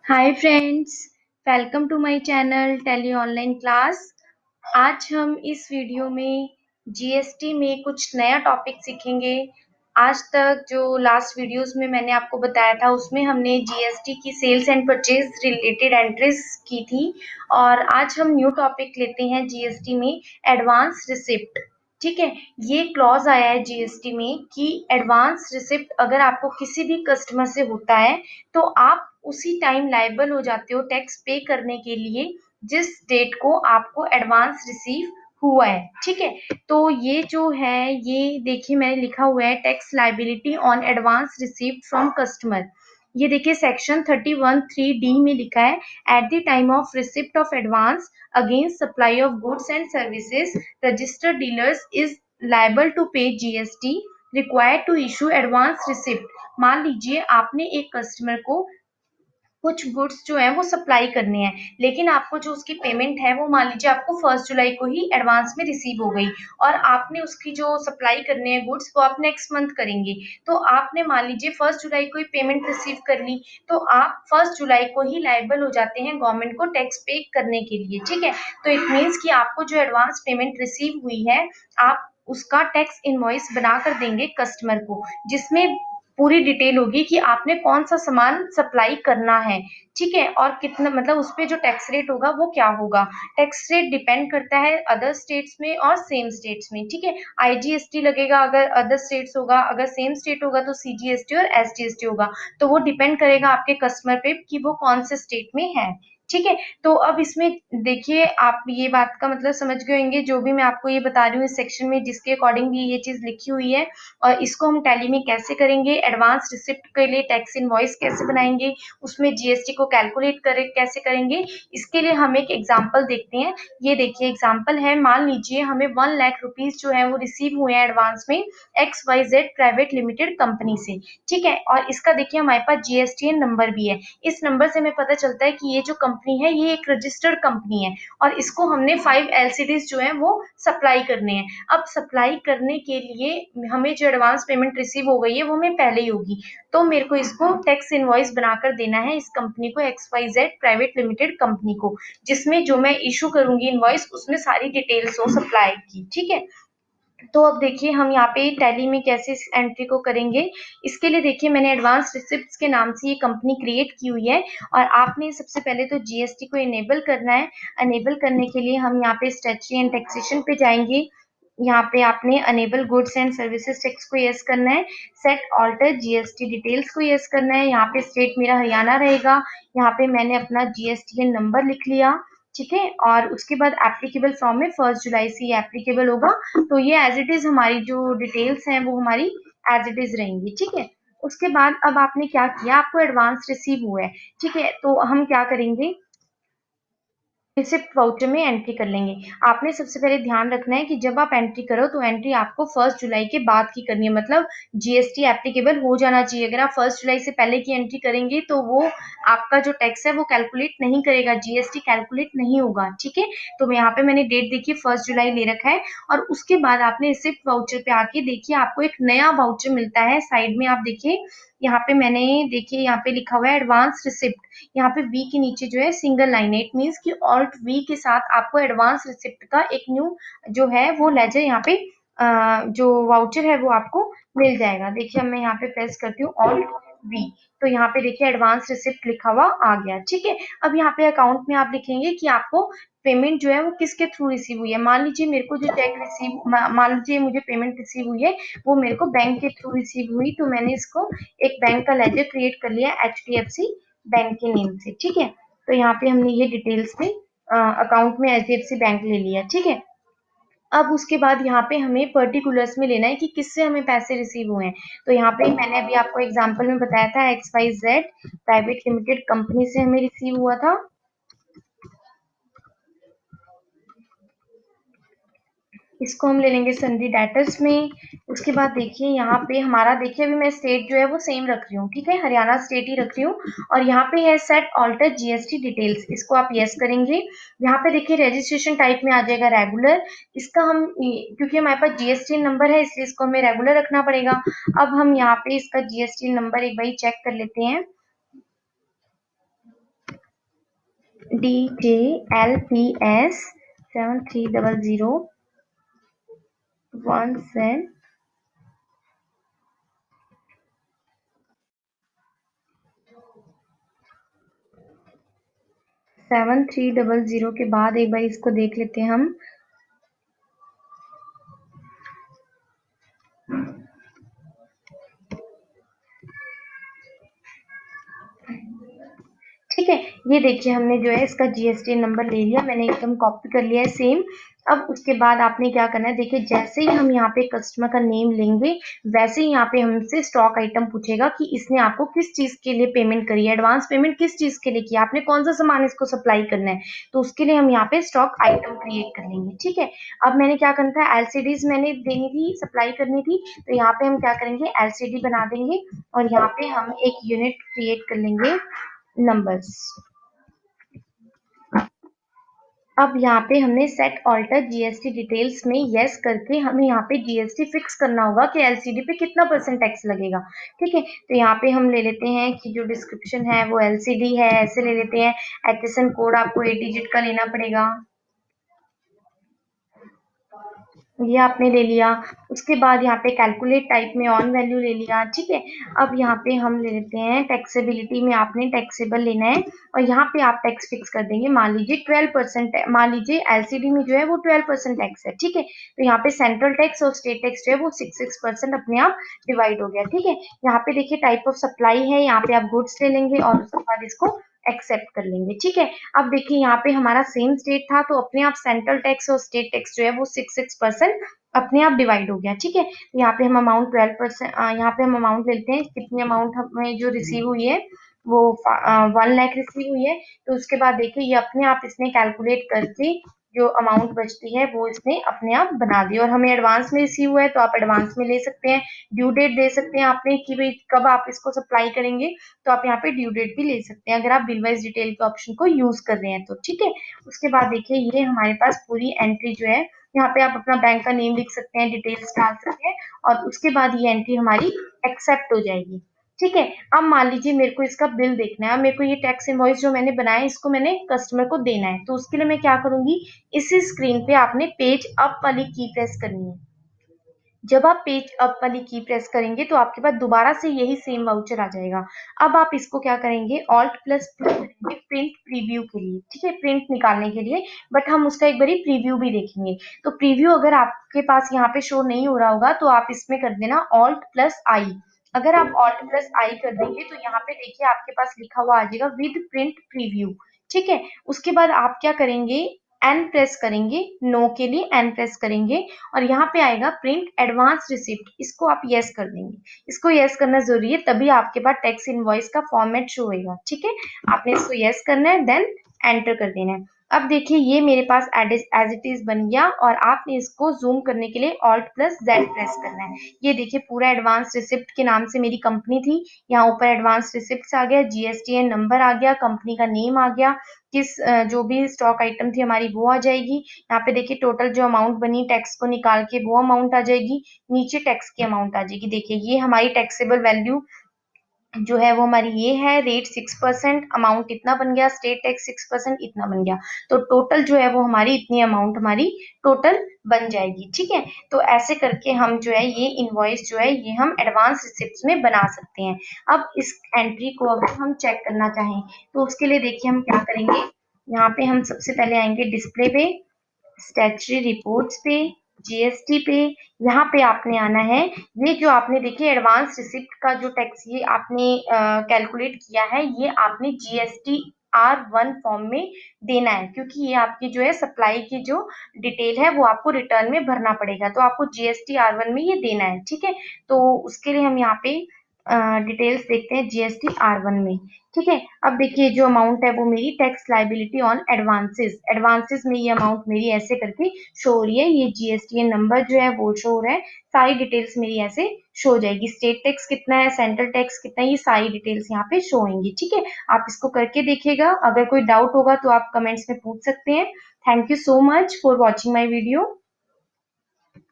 Hi friends, welcome to my channel Tally online class. आज हम इस वीडियो में जीएसटी में कुछ नया टॉपिक सीखेंगे। आज तक जो लास्ट वीडियोस में मैंने आपको बताया था उसमें हमने जीएसटी की sales and purchase related entries की थी और आज हम न्यू टॉपिक लेते हैं जीएसटी में एडवांस रिसिप्ट। ठीक है, ये क्लॉज आया है जीएसटी में कि एडवांस रिसिप्ट अगर आपको किसी भी कस्टमर से होता है तो आप उसी टाइम लायबल हो जाते हो टैक्स पे करने के लिए जिस डेट को आपको एडवांस रिसीव हुआ है। ठीक है, तो ये जो है ये देखिए मैंने लिखा हुआ है tax liability on advance received from customer. ये देखिए सेक्शन 31(3)(d) में लिखा है at the time of receipt of advance against supply of goods and services registered dealers is liable to pay GST required to issue advance receipt. मान लीजिए आपने एक customer को कुछ गुड्स जो है वो सप्लाई करने हैं, लेकिन आपको जो उसकी पेमेंट है वो मान लीजिए आपको 1 जुलाई को ही एडवांस में रिसीव हो गई और आपने उसकी जो सप्लाई करने हैं गुड्स वो आप नेक्स्ट मंथ करेंगे। तो आपने मान लीजिए 1 जुलाई को ही पेमेंट रिसीव कर ली, तो आप 1 जुलाई को ही लायबल हो जाते हैं गवर्नमेंट को टैक्स पे करने के लिए। ठीक है, तो इट मीन्स कि आपको जो एडवांस पेमेंट रिसीव हुई है आप उसका टैक्स इनवॉइस बनाकर देंगे कस्टमर को, जिसमें पूरी डिटेल होगी कि आपने कौन सा सामान सप्लाई करना है। ठीक है, और कितना मतलब उस पे जो टैक्स रेट होगा वो क्या होगा। टैक्स रेट डिपेंड करता है अदर स्टेट्स में और सेम स्टेट्स में। ठीक है, आईजीएसटी लगेगा अगर अदर स्टेट्स होगा, अगर सेम स्टेट होगा तो सीजीएसटी और एसजीएसटी होगा। तो वो डिपेंड करेगा आपके कस्टमर पे कि वो कौन से स्टेट में है। ठीक है, तो अब इसमें देखिए आप ये बात का मतलब समझ गए होंगे जो भी मैं आपको ये बता रही हूँ इस सेक्शन में जिसके अकॉर्डिंग ये चीज लिखी हुई है। और इसको हम टैली में कैसे करेंगे, एडवांस रिसिप्ट के लिए टैक्स इनवॉइस कैसे बनाएंगे, उसमें जीएसटी को कैलकुलेट करे कैसे करेंगे, इसके लिए हम एक एग्जांपल देखते हैं। ये देखिए एग्जांपल है, मान लीजिए हमें 1 लाख रुपीज जो है वो रिसीव हुए हैं एडवांस में X Y Z private limited company से। ठीक है, और इसका देखिए हमारे पास जीएसटीएन नंबर भी है। इस नंबर से हमें पता चलता है कि ये जो कंपनी है ये एक रजिस्टर्ड कंपनी है और इसको हमने 5 LCDs जो है वो सप्लाई करने हैं। अब सप्लाई करने के लिए हमें जो एडवांस पेमेंट रिसीव हो गई है वो हमें पहले ही होगी, तो मेरे को इसको टैक्स इनवॉइस बनाकर देना है इस कंपनी को X Y Z private limited company को, जिसमें जो मैं इशू करूंगी इनवॉइस उसमें सारी डिटेल्स हो सप्लाई की। ठीक है, तो अब देखिए हम यहाँ पे टैली में कैसे इस एंट्री को करेंगे। इसके लिए देखिए मैंने एडवांस रिसिप्ट्स के नाम से ये कंपनी क्रिएट की हुई है और आपने सबसे पहले तो जीएसटी को इनेबल करना है। अनेबल करने के लिए हम यहाँ पे स्टैट्यूटरी एंड टैक्सेशन पे जाएंगे। यहाँ पे आपने enable goods and services tax को यस करना है, सेट ऑल्टर जीएसटी डिटेल्स को यस करना है। यहाँ पे स्टेट मेरा हरियाणा रहेगा। यहाँ पे मैंने अपना जीएसटीएन नंबर लिख लिया। ठीक है, और उसके बाद एप्लीकेबल फॉर्म में 1 जुलाई से ये एप्लीकेबल होगा, तो ये एज इट इज हमारी जो डिटेल्स हैं वो हमारी एज इट इज रहेंगी। ठीक है, उसके बाद अब आपने क्या किया, आपको एडवांस रिसीव हुआ है। ठीक है, तो हम क्या करेंगे, रिसिप्ट वाउचर में एंट्री कर लेंगे। आपने सबसे पहले ध्यान रखना है कि जब आप एंट्री करो तो एंट्री आपको 1 जुलाई के बाद की करनी है, मतलब जीएसटी एप्लीकेबल हो जाना चाहिए। अगर आप 1 जुलाई से पहले की एंट्री करेंगे तो वो आपका जो टैक्स है वो कैलकुलेट नहीं करेगा, जीएसटी कैलकुलेट नहीं होगा। ठीक है, तो यहाँ पे मैंने डेट देखिए 1 जुलाई ले रखा है और उसके बाद आपने रिसिप्ट वाउचर पे आके देखिए आपको एक नया वाउचर मिलता है। साइड में आप देखिए यहाँ पे मैंने देखिए यहाँ पे लिखा हुआ है एडवांस रिसिप्ट। यहाँ पे वी के नीचे जो है सिंगल लाइन है, इट मीन्स कि ऑल्ट वी के साथ आपको एडवांस रिसिप्ट का एक न्यू जो है वो लेजर यहाँ पे जो वाउचर है वो आपको मिल जाएगा। देखिए मैं यहाँ पे प्रेस करती हूँ ऑल्ट वी, तो यहाँ पे देखिए एडवांस रिसिप्ट लिखा हुआ आ गया। ठीक है, अब यहाँ पे अकाउंट में आप लिखेंगे कि आपको पेमेंट जो है वो किसके थ्रू रिसीव हुई है। मान लीजिए मेरे को जो चेक रिसीव मान लीजिए मुझे पेमेंट रिसीव हुई है वो मेरे को बैंक के थ्रू रिसीव हुई, तो मैंने इसको एक बैंक का लेजर क्रिएट कर लिया एचडीएफसी बैंक के नेम से। ठीक है, तो यहाँ पे हमने ये डिटेल्स में अकाउंट में एचडीएफसी बैंक ले लिया। ठीक है, अब उसके बाद यहाँ पे हमें पर्टिकुलर्स में लेना है कि किससे हमें पैसे रिसीव हुए हैं। तो यहाँ पे मैंने अभी आपको एग्जांपल में बताया था X Y Z private limited company से हमें रिसीव हुआ था। इसको हम ले लेंगे सन्डी डेटर्स में। उसके बाद देखिए यहाँ पे हमारा देखिए अभी मैं स्टेट जो है वो सेम रख रही हूँ। ठीक है, हरियाणा स्टेट ही रख रही हूँ और यहाँ पे है सेट ऑल्टर जीएसटी डिटेल्स, इसको आप यस करेंगे। यहाँ पे देखिए रजिस्ट्रेशन टाइप में आ जाएगा रेगुलर। इसका हम क्योंकि हमारे पास जीएसटी नंबर है इसलिए इसको हमें रेगुलर रखना पड़ेगा। अब हम यहाँ पे इसका जीएसटी नंबर एक बार चेक कर लेते हैं। DJLPS 730017 7300 के बाद एक बार इसको देख लेते हैं हम। ठीक है, ये देखिए हमने जो है इसका जीएसटी नंबर ले लिया, मैंने एकदम कॉपी कर लिया है सेम। अब उसके बाद आपने क्या करना है, देखिए जैसे ही हम यहाँ पे कस्टमर का नेम लेंगे वैसे ही यहाँ पे हमसे स्टॉक आइटम पूछेगा कि इसने आपको किस चीज के लिए पेमेंट करी है, एडवांस पेमेंट किस चीज के लिए किया, आपने कौन सा सामान इसको सप्लाई करना है, तो उसके लिए हम यहाँ पे स्टॉक आइटम क्रिएट कर लेंगे। ठीक है, अब मैंने क्या करना था, एलसीडीज मैंने देनी थी, सप्लाई करनी थी, तो यहाँ पे हम क्या करेंगे, एलसीडी बना देंगे और यहाँ पे हम एक यूनिट क्रिएट कर लेंगे नंबर्स। अब यहाँ पे हमने सेट ऑल्टर जीएसटी डिटेल्स में यस करके हमें यहाँ पे जीएसटी फिक्स करना होगा कि एलसीडी पे कितना % टैक्स लगेगा। ठीक है, तो यहाँ पे हम ले लेते हैं कि जो डिस्क्रिप्शन है वो एलसीडी है, ऐसे ले लेते हैं। एचएसएन कोड आपको 8 डिजिट का लेना पड़ेगा, ये आपने ले लिया। उसके बाद यहाँ पे कैलकुलेट टाइप में ऑन वैल्यू ले लिया। ठीक है, अब यहाँ पे हम ले लेते हैं टैक्सेबिलिटी में आपने टैक्सेबल लेना है और यहाँ पे आप टैक्स फिक्स कर देंगे, मान लीजिए 12%, मान लीजिए एलसीडी में जो है वो 12% टैक्स है। ठीक है, तो यहाँ पे सेंट्रल टैक्स और स्टेट टैक्स जो है वो 6% अपने आप डिवाइड हो गया। ठीक है, यहाँ पे देखिए टाइप ऑफ सप्लाई है, यहाँ पे आप गुड्स ले लेंगे और उसके बाद इसको एक्सेप्ट कर लेंगे। ठीक है, अब देखिए यहाँ पे हमारा सेम स्टेट था तो अपने आप सेंट्रल टैक्स और स्टेट टैक्स जो है वो 6% अपने आप डिवाइड हो गया। ठीक है, यहाँ पे हम अमाउंट 12%, यहाँ पे हम अमाउंट लेते हैं, कितनी अमाउंट हमें जो रिसीव हुई है वो 1 लाख रिसीव हुई है। तो उसके बाद देखिए ये अपने आप इसने कैलकुलेट करके जो अमाउंट बचती है वो इसने अपने आप बना दी, और हमें एडवांस में रिसीव हुआ है तो आप एडवांस में ले सकते हैं। ड्यू डेट दे सकते हैं आपने कि भाई कब आप इसको सप्लाई करेंगे, तो आप यहाँ पे ड्यू डेट भी ले सकते हैं अगर आप बिल वाइज डिटेल के ऑप्शन को यूज कर रहे हैं तो। ठीक है, उसके बाद देखिए ये हमारे पास पूरी एंट्री जो है, यहाँ पे आप अपना बैंक का नेम लिख सकते हैं, डिटेल्स डाल सकते हैं और उसके बाद ये एंट्री हमारी एक्सेप्ट हो जाएगी। ठीक है, अब मान लीजिए मेरे को इसका बिल देखना है, मेरे को ये टैक्स इनवॉइस जो मैंने बनाया इसको मैंने कस्टमर को देना है, तो उसके लिए मैं क्या करूंगी, इसी स्क्रीन पे आपने पेज अप वाली की प्रेस करनी है। जब आप पेज अप वाली की प्रेस करेंगे तो आपके पास दोबारा से यही सेम वाउचर आ जाएगा। अब आप इसको क्या करेंगे, ऑल्ट प्लस करेंगे प्रिंट प्रीव्यू के लिए। ठीक है, प्रिंट निकालने के लिए, बट हम उसका एक बारी प्रीव्यू भी देखेंगे। तो प्रीव्यू अगर आपके पास यहाँ पे शो नहीं हो रहा होगा तो आप इसमें कर देना ऑल्ट प्लस आई। अगर आप ऑल्ट प्लस आई कर देंगे तो यहाँ पे देखिए आपके पास लिखा हुआ आ जाएगा विद प्रिंट प्रीव्यू। ठीक है, उसके बाद आप क्या करेंगे, एन प्रेस करेंगे, नो के लिए एन प्रेस करेंगे और यहाँ पे आएगा प्रिंट एडवांस रिसिप्ट, इसको आप यस कर देंगे। इसको यस करना जरूरी है, तभी आपके पास टैक्स इनवॉइस का फॉर्मेट शो होगा। ठीक है, आपने इसको यस करना है, देन एंटर कर देना है। अब देखिए ये मेरे पास एज इट इज बन गया और आपने इसको जूम करने के लिए ऑल्ट प्लस जेड प्रेस करना है। ये देखिए पूरा एडवांस रिसिप्ट के नाम से मेरी कंपनी थी, यहाँ ऊपर एडवांस रिसिप्ट आ गया, जीएसटीएन नंबर आ गया, कंपनी का नेम आ गया, किस जो भी स्टॉक आइटम थी हमारी वो आ जाएगी। यहाँ पे देखिए टोटल जो अमाउंट बनी टैक्स को निकाल के वो अमाउंट आ जाएगी, नीचे टैक्स की अमाउंट आ जाएगी। देखिए ये हमारी टैक्सेबल वैल्यू जो है वो हमारी ये है, रेट 6%, अमाउंट इतना बन गया, स्टेट टैक्स 6% इतना बन गया, तो टोटल जो है वो हमारी इतनी अमाउंट हमारी टोटल बन जाएगी। ठीक है, तो ऐसे करके हम जो है ये इनवॉइस जो है ये हम एडवांस रिसिप्ट में बना सकते हैं। अब इस एंट्री को अगर हम चेक करना चाहें तो उसके लिए देखिए हम क्या करेंगे, यहाँ पे हम सबसे पहले आएंगे डिस्प्ले पे, स्टैट्यूटरी रिपोर्ट्स पे, जीएसटी पे, यहाँ पे आपने आना है। ये जो आपने देखिए एडवांस रिसिप्ट का जो टैक्स ये आपने कैलकुलेट किया है ये आपने जीएसटी R1 फॉर्म में देना है, क्योंकि ये आपकी जो है सप्लाई की जो डिटेल है वो आपको रिटर्न में भरना पड़ेगा, तो आपको जीएसटी R1 में ये देना है। ठीक है, तो उसके लिए हम यहाँ पे डिटेल्स देखते हैं जीएसटी R1 में। ठीक है, अब देखिए जो अमाउंट है वो मेरी tax liability on advances, advances में ये अमाउंट मेरी ऐसे करके शो हो रही है, ये जीएसटीएन नंबर जो है वो शो हो रहा है, सारी डिटेल्स मेरी ऐसे शो हो जाएगी, स्टेट टैक्स कितना है, सेंट्रल टैक्स कितना है, ये सारी डिटेल्स यहाँ पे शो होंगी। ठीक है, आप इसको करके देखिएगा, अगर कोई डाउट होगा तो आप कमेंट्स में पूछ सकते हैं। Thank you so much for watching my video.